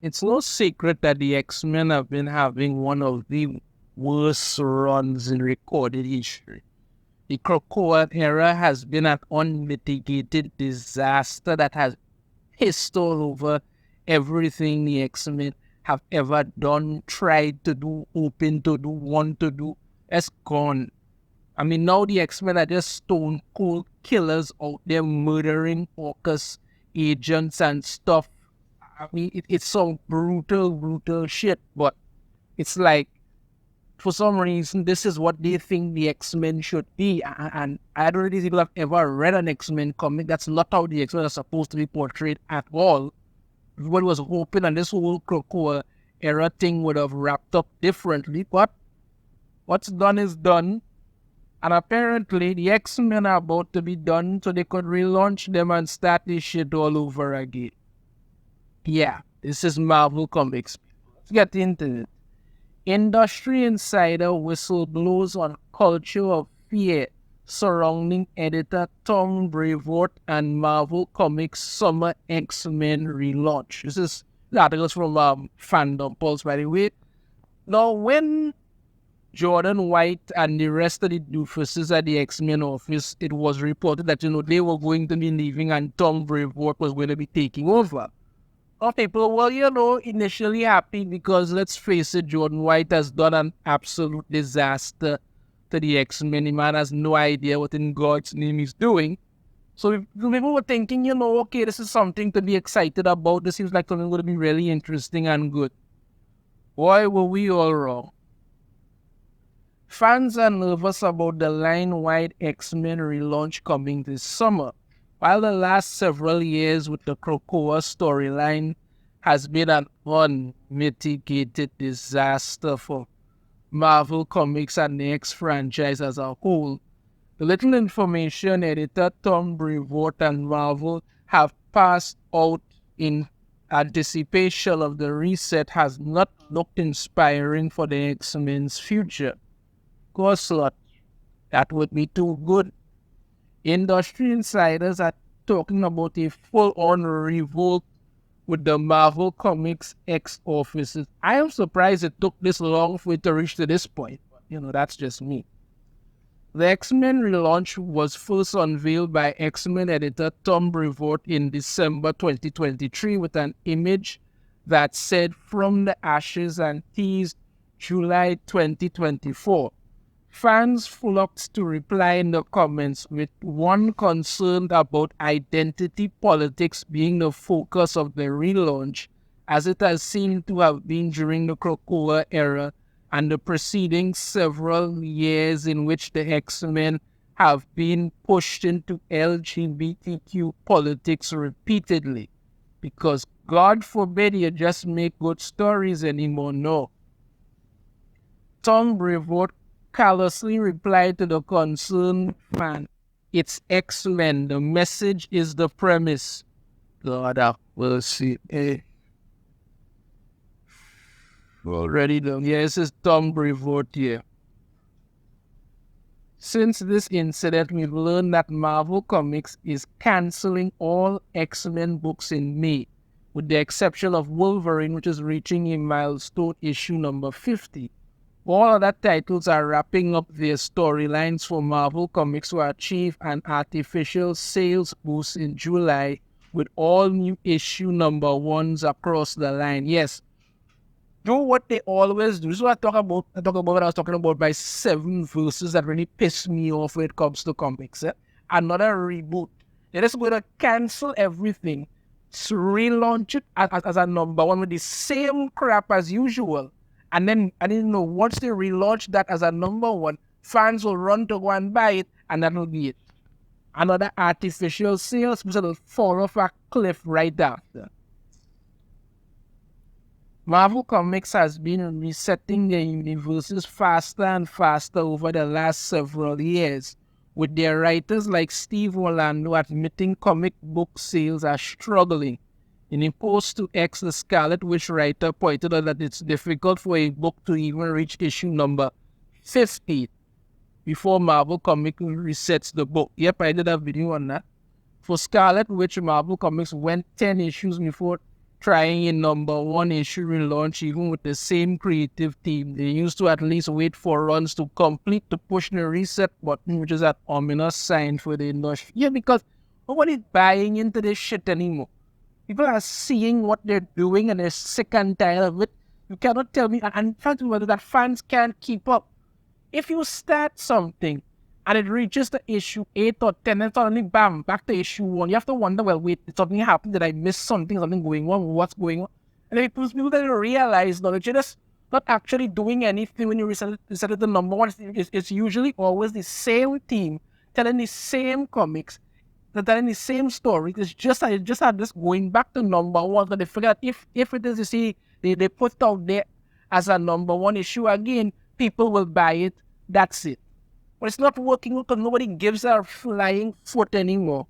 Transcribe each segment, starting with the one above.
it's no secret that the X-Men have been having one of the worst runs in recorded history. The Krakoa era has been an unmitigated disaster that has pissed all over everything the X-Men have ever done, tried to do, hoping to do, want to do. It's gone. I mean, now the X-Men are just stone cold killers out there murdering focus agents and stuff. I mean, it's some brutal shit, but it's like, for some reason, this is what they think the X-Men should be. And I don't really think I've ever read an X-Men comic. That's not how the X-Men are supposed to be portrayed at all. Everybody was hoping and this whole Krakoa era thing would have wrapped up differently, but what's done is done. And apparently, the X-Men are about to be done so they could relaunch them and start this shit all over again. Yeah, this is Marvel Comics. Let's get into it. Industry insider whistleblowers on culture of fear surrounding editor Tom Brevoort and Marvel Comics Summer X-Men relaunch. This is the articles from Fandom Pulse, by the way. Now, when Jordan White and the rest of the doofuses at the X-Men office, it was reported that, they were going to be leaving and Tom Brevoort was going to be taking over. Now people were, initially happy because, let's face it, Jordan White has done an absolute disaster to the X-Men. The man has no idea what in God's name he's doing. So people were thinking, okay, this is something to be excited about. This seems like something going to be really interesting and good. Why were we all wrong? Fans are nervous about the line-wide X-Men relaunch coming this summer. While the last several years with the Krakoa storyline has been an unmitigated disaster for Marvel Comics and the X franchise as a whole, the little information editor Tom Brevoort and Marvel have passed out in anticipation of the reset has not looked inspiring for the X-Men's future. Of course not. That would be too good. Industry insiders are talking about a full-on revolt with the Marvel Comics X offices. I am surprised it took this long for it to reach to this point. But, that's just me. The X-Men relaunch was first unveiled by X-Men editor Tom Brevoort in December 2023 with an image that said "From the Ashes" and teased July 2024. Fans flocked to reply in the comments, with one concerned about identity politics being the focus of the relaunch, as it has seemed to have been during the Krakoa era and the preceding several years in which the X-Men have been pushed into LGBTQ politics repeatedly. Because God forbid you just make good stories anymore, no. Tom Brevoort callously replied to the concerned fan, "It's X-Men. The message is the premise." God have mercy. Already done. Yes, it's Tom Brevoort here. Since this incident, we've learned that Marvel Comics is cancelling all X-Men books in May, with the exception of Wolverine, which is reaching a milestone issue number 50. All other titles are wrapping up their storylines for Marvel Comics to achieve an artificial sales boost in July with all new issue number ones across the line. Yes, do what they always do. This is what I talk about what I was talking about by 7 verses that really piss me off when it comes to comics. Another reboot. They're just going to cancel everything, relaunch it as a number one with the same crap as usual. And then, once they relaunch that as a number one, fans will run to go and buy it, and that'll be it. Another artificial sales, which will fall off a cliff right after. Marvel Comics has been resetting their universes faster and faster over the last several years, with their writers like Steve Orlando admitting comic book sales are struggling. In a post to X, the Scarlet Witch writer pointed out that it's difficult for a book to even reach issue number 50 before Marvel Comics resets the book. Yep, I did a video on that. For Scarlet Witch, Marvel Comics went 10 issues before trying a number one issue relaunch even with the same creative team. They used to at least wait for runs to complete to push the reset button, which is that ominous sign for the industry. Yeah, because nobody's buying into this shit anymore. People are seeing what they're doing and they're sick and tired of it. You cannot tell me, and in fact, whether that fans can't keep up. If you start something and it reaches the issue 8 or 10, and suddenly, bam, back to issue 1, you have to wonder, well, wait, did something happen? Did I miss something going on? What's going on? And then people don't realize, no, you're just not actually doing anything when you reset it to number one. It's usually always the same team telling the same comics, they're telling the same story. It's just this going back to number one. So they figure out if it is, you see, they put out there as a number one issue again, people will buy it. That's it. But it's not working because nobody gives a flying foot anymore.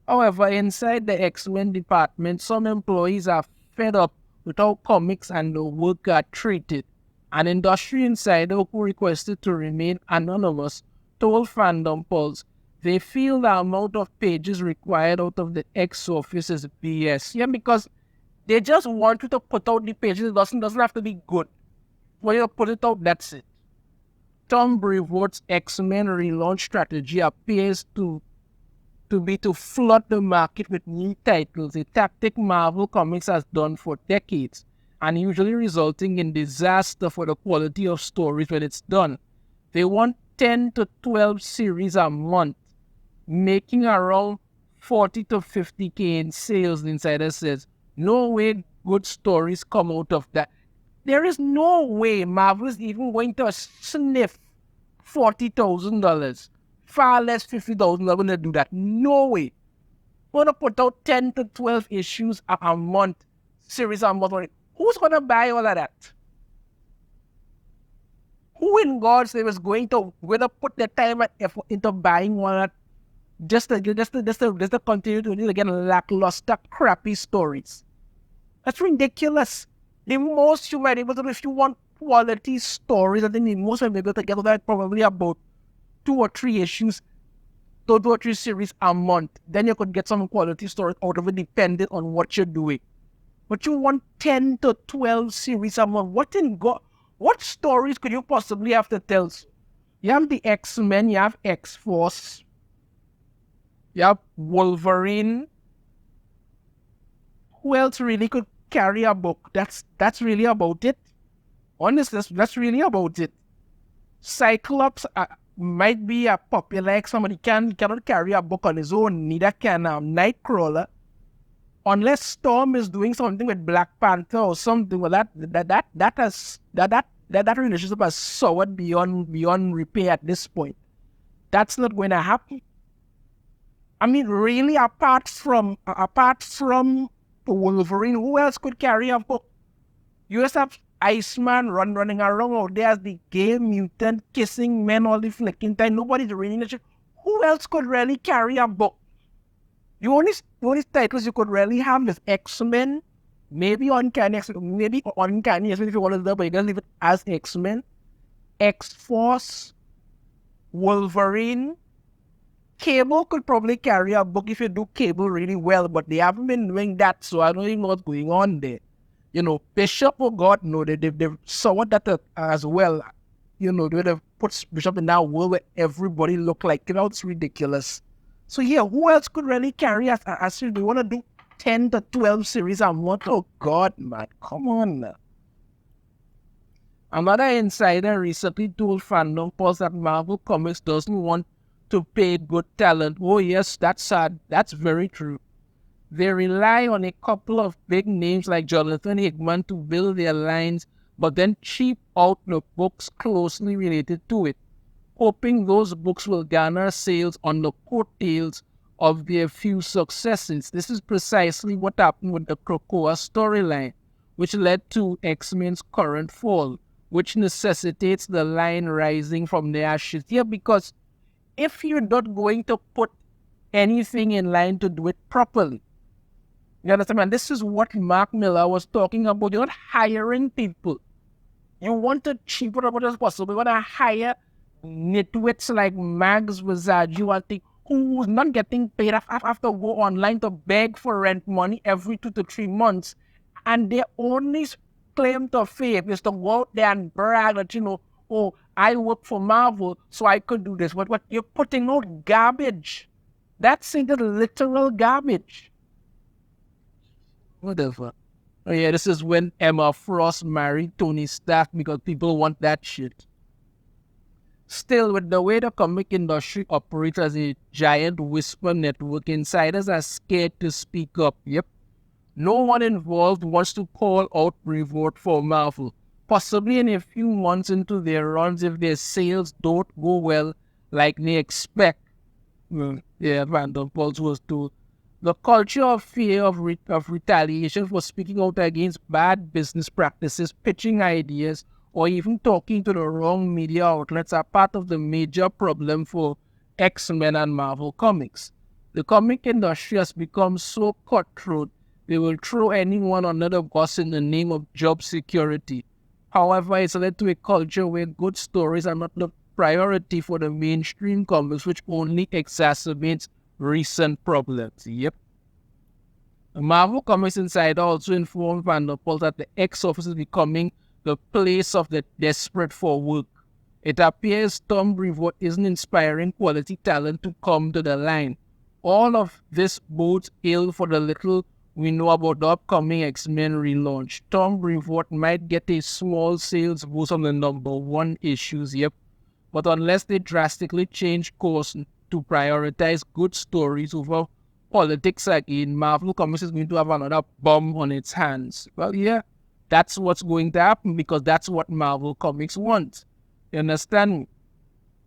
However, inside the X-Men department, some employees are fed up with how comics and the work are treated. An industry insider who requested to remain anonymous told Fandom Pulse they feel the amount of pages required out of the X office is BS. Yeah, because they just want you to put out the pages. It doesn't have to be good. When you put it out, that's it. Tom Brevoort's X-Men relaunch strategy appears to be to flood the market with new titles, a tactic Marvel Comics has done for decades, and usually resulting in disaster for the quality of stories when it's done. They want 10 to 12 series a month, making around 40 to 50K in sales, the insider says. No way good stories come out of that. There is no way Marvel is even going to sniff $40,000. Far less $50,000 when they do that. No way. We're going to put out 10 to 12 issues a month, series a month. Who's going to buy all of that? Who in God's name is going to put their time and effort into buying all that just to continue to get lackluster, crappy stories? That's ridiculous. The most you might be able to do if you want quality stories, I think the most you might be able to get that probably about 2 or 3 issues, 2 or 3 series a month. Then you could get some quality stories out of it depending on what you're doing. But you want 10 to 12 series a month. What stories could you possibly have to tell? You have the X-Men, you have X-Force, you have Wolverine. Who else really could carry a book? That's really about it. Honestly, that's really about it. Cyclops might be a popular X, somebody cannot carry a book on his own. Neither can Nightcrawler. Unless Storm is doing something with Black Panther or something, well, that relationship has soured beyond repair at this point. That's not going to happen. I mean, really, apart from Wolverine, who else could carry a book? You just have Iceman running around out there as the gay mutant kissing men all the flicking time. Nobody's reading the shit. Who else could really carry a book? The only titles you could really have is X-Men, maybe Uncanny X-Men, if you want to do, but you can leave it as X-Men, X-Force, Wolverine. Cable could probably carry a book if you do Cable really well, but they haven't been doing that, so I don't even know what's going on there. Bishop, oh God, no, they've soured that as well. They've put Bishop in that world where everybody look like, it's ridiculous. So yeah, who else could really carry us? We want to do 10 to 12 series a month. Oh God, man, come on now. Another insider recently told Fandom Pulse that Marvel Comics doesn't want to pay good talent. Oh yes, that's sad. That's very true. They rely on a couple of big names like Jonathan Hickman to build their lines, but then cheap out the books closely related to it, hoping those books will garner sales on the coattails of their few successes. This is precisely what happened with the Krakoa storyline, which led to X-Men's current fall, which necessitates the line rising from the ashes. Yeah, because if you're not going to put anything in line to do it properly, you understand? And this is what Mark Miller was talking about. You're not hiring people. You want to cheapen as much as possible. You want to hire nitwits like Mags Wizard. You want to think, who's not getting paid have to go online to beg for rent money every 2 to 3 months, and their only claim to fame is to go out there and brag that, oh, I work for Marvel, so I could do this. What you're putting out garbage. That's the literal garbage. Whatever. Oh yeah, this is when Emma Frost married Tony Stark because people want that shit. Still, with the way the comic industry operates as a giant whisper network, insiders are scared to speak up. Yep. No one involved wants to call out Brevoort for Marvel. Possibly in a few months into their runs, if their sales don't go well like they expect. Vanderbilt was told. The culture of fear of retaliation for speaking out against bad business practices, pitching ideas, or even talking to the wrong media outlets are part of the major problem for X-Men and Marvel comics. The comic industry has become so cutthroat, they will throw anyone under the bus in the name of job security. However, it's led to a culture where good stories are not the priority for the mainstream comics, which only exacerbates recent problems. Yep. The Marvel Comics Insider also informed Vanderpool that the X office is becoming the place of the desperate for work. It appears Tom Brevoort isn't inspiring quality talent to come to the line. All of this bodes ill for the little we know about the upcoming X-Men relaunch. Tom Brevoort might get a small sales boost on the #1 issues, yep. But unless they drastically change course to prioritize good stories over politics again, Marvel Comics is going to have another bomb on its hands. Well, yeah, that's what's going to happen because that's what Marvel Comics wants. You understand?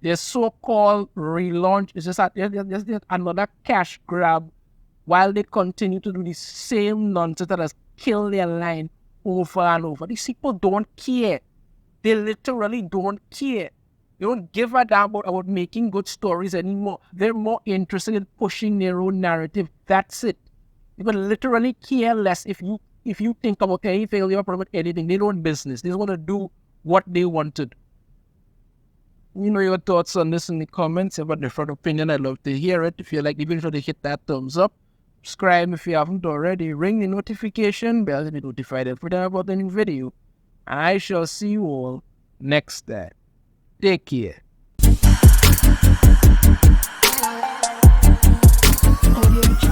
Their so-called relaunch is just another cash grab while they continue to do the same nonsense that has killed their line over and over. These people don't care. They literally don't care. They don't give a damn about making good stories anymore. They're more interested in pushing their own narrative. That's it. They would literally care less if you think about anything or about anything. They don't business. They just want to do what they wanted. Your thoughts on this in the comments. If you have a different opinion, I'd love to hear it. If you like, even sure to hit that thumbs up. Subscribe if you haven't already. Ring the notification bell to be notified every time about the new video. And I shall see you all next time. Take care. Audio